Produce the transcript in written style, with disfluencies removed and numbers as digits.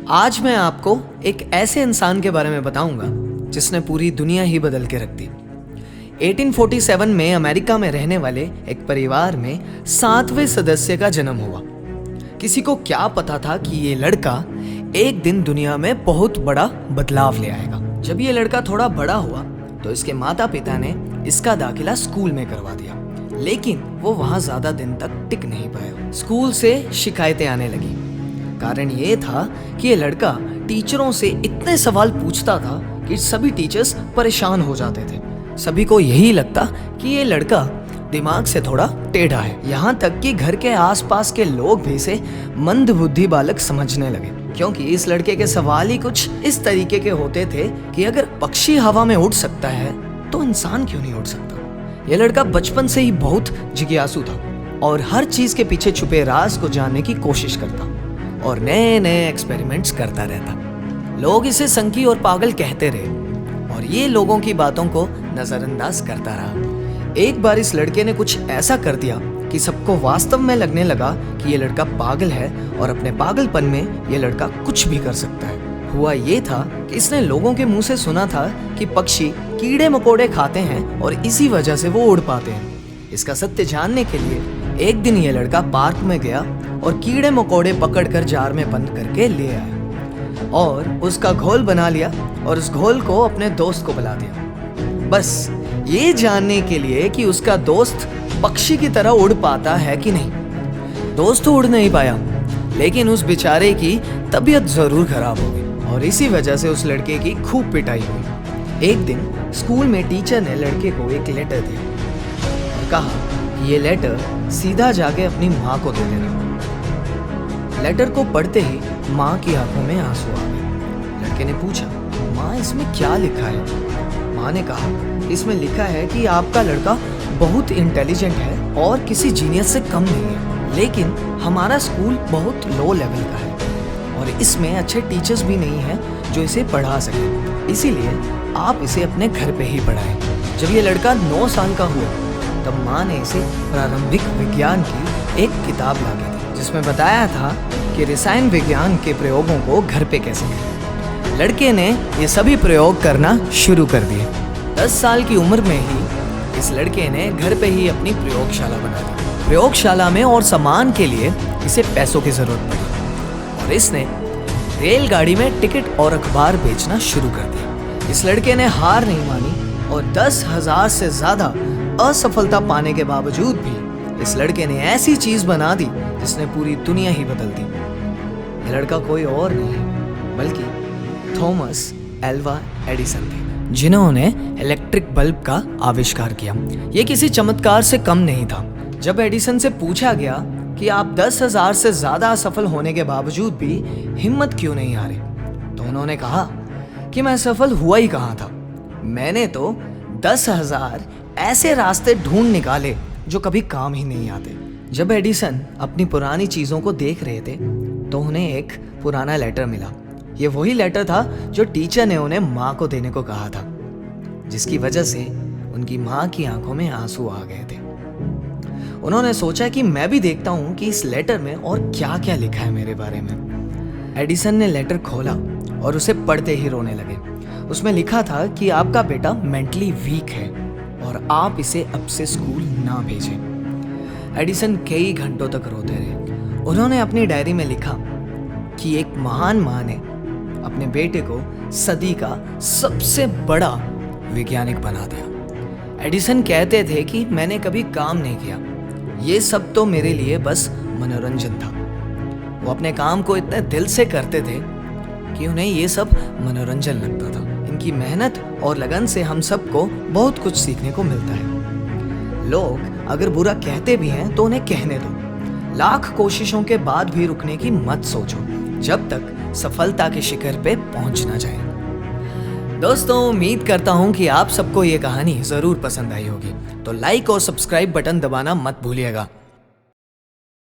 आज मैं आपको एक ऐसे इंसान के बारे में बताऊंगा जिसने पूरी दुनिया ही बदल के रख दी। 1847 में अमेरिका में रहने वाले एक परिवार में 7वें सदस्य का जन्म हुआ। किसी को क्या पता था कि ये लड़का एक दिन दुनिया में बहुत बड़ा बदलाव ले आएगा। जब ये लड़का थोड़ा बड़ा हुआ तो इसके माता पिता ने इसका दाखिला स्कूल में करवा दिया, लेकिन वो वहां ज्यादा दिन तक टिक नहीं पाया। स्कूल से शिकायतें आने लगी। कारण ये था कि ये लड़का टीचरों से इतने सवाल पूछता था कि सभी टीचर्स परेशान हो जाते थे। सभी को यही लगता कि ये लड़का दिमाग से थोड़ा टेढ़ा है। यहाँ तक कि घर के आसपास के लोग भी इसे मंदबुद्धि बालक समझने लगे, क्योंकि इस लड़के के सवाल ही कुछ इस तरीके के होते थे कि अगर पक्षी हवा में उड़ सकता है तो इंसान क्यों नहीं उड़ सकता। यह लड़का बचपन से ही बहुत जिज्ञासु था और हर चीज के पीछे छुपे राज को जानने की कोशिश करता और नए नए एक्सपेरिमेंट्स करता रहता। लोग इसे संकी और पागल कहते रहे और ये लोगों की बातों को नजरअंदाज करता रहा। एक बार इस लड़के ने कुछ ऐसा कर दिया कि सबको वास्तव में लगने लगा कि ये लड़का पागल है और अपने पागलपन में ये लड़का कुछ भी कर सकता है। हुआ ये था कि इसने लोगों के मुंह से सुना था कि पक्षी कीड़े मकोड़े खाते हैं और इसी वजह से वो उड़ पाते हैं। इसका सत्य जानने के लिए एक दिन ये लड़का पार्क में गया और कीड़े मकोड़े पकड़कर जार में बंद करके ले आया और उसका घोल बना लिया और उस घोल को अपने दोस्त को पिला दिया, बस ये जानने के लिए कि उसका दोस्त पक्षी की तरह उड़ पाता है कि नहीं। दोस्त तो उड़ नहीं पाया, लेकिन उस बेचारे की तबीयत जरूर खराब हो गई और इसी वजह से उस लड़के की खूब पिटाई हुई। एक दिन स्कूल में टीचर ने लड़के को एक लेटर दिया और कहा कि ये लेटर सीधा जाके अपनी माँ को दे देना। लेटर को पढ़ते ही माँ की आंखों में आंसू आ गए। लड़के ने पूछा, माँ इसमें क्या लिखा है? माँ ने कहा, इसमें लिखा है कि आपका लड़का बहुत इंटेलिजेंट है और किसी जीनियस से कम नहीं है, लेकिन हमारा स्कूल बहुत लो लेवल का है और इसमें अच्छे टीचर्स भी नहीं हैं जो इसे पढ़ा सके, इसीलिए आप इसे अपने घर पे ही पढ़ाएं। जब ये लड़का 9 साल का हुआ तब माँ ने इसे प्रारंभिक विज्ञान की एक किताब ला के दी, जिसमें बताया था कि रसायन विज्ञान के प्रयोगों को घर पे कैसे करें। लड़के ने ये सभी प्रयोग करना शुरू कर दिए। 10 साल की उम्र में ही इस लड़के ने घर पे ही अपनी प्रयोगशाला बना दी। प्रयोगशाला में और सामान के लिए इसे पैसों की जरूरत पड़ी और इसने रेलगाड़ी में टिकट और अखबार बेचना शुरू कर दिया। इस लड़के ने हार नहीं मानी और 10,000 से ज्यादा असफलता पाने के बावजूद भी इस लड़के ने ऐसी चीज बना दी जिसने पूरी दुनिया ही बदल दी। ये लड़का कोई और नहीं बल्कि थॉमस एल्वा एडिसन थे, जिन्होंने इलेक्ट्रिक बल्ब का आविष्कार किया। ये किसी चमत्कार से कम नहीं था। जब एडिसन से पूछा गया कि आप 10,000 से ज्यादा असफल होने के बावजूद भी हिम्मत क्यों नहीं हारे, तो उन्होंने कहा कि मैं सफल हुआ ही कहाँ था। मैंने तो 10,000 ऐसे रास्ते ढूंढ निकाले जो कभी काम ही नहीं आते। जब एडिसन अपनी पुरानी चीजों को देख रहे थे तो उन्हें एक पुराना लेटर मिला। ये वही लेटर था जो टीचर ने उन्हें माँ को देने को कहा था, जिसकी वजह से उनकी माँ की आंखों में आंसू आ गए थे। उन्होंने सोचा कि मैं भी देखता हूँ कि इस लेटर में और क्या क्या लिखा है मेरे बारे में। एडिसन ने लेटर खोला और उसे पढ़ते ही रोने लगे। उसमें लिखा था कि आपका बेटा मेंटली वीक है और आप इसे अब से स्कूल ना भेजें। एडिसन कई घंटों तक रोते रहे। उन्होंने अपनी डायरी में लिखा कि एक महान माँ ने अपने बेटे को सदी का सबसे बड़ा वैज्ञानिक बना दिया। एडिसन कहते थे कि मैंने कभी काम नहीं किया, ये सब तो मेरे लिए बस मनोरंजन था। वो अपने काम को इतने दिल से करते थे कि उन्हें ये सब मनोरंजन लगता था। इनकी मेहनत और लगन से हम सबको बहुत कुछ सीखने को मिलता है। लोग अगर बुरा कहते भी हैं तो उन्हें कहने दो। लाख कोशिशों के बाद भी रुकने की मत सोचो जब तक सफलता के शिखर पे पहुंच ना जाए। दोस्तों, उम्मीद करता हूं कि आप सबको ये कहानी जरूर पसंद आई होगी, तो लाइक और सब्सक्राइब बटन दबाना मत भूलिएगा।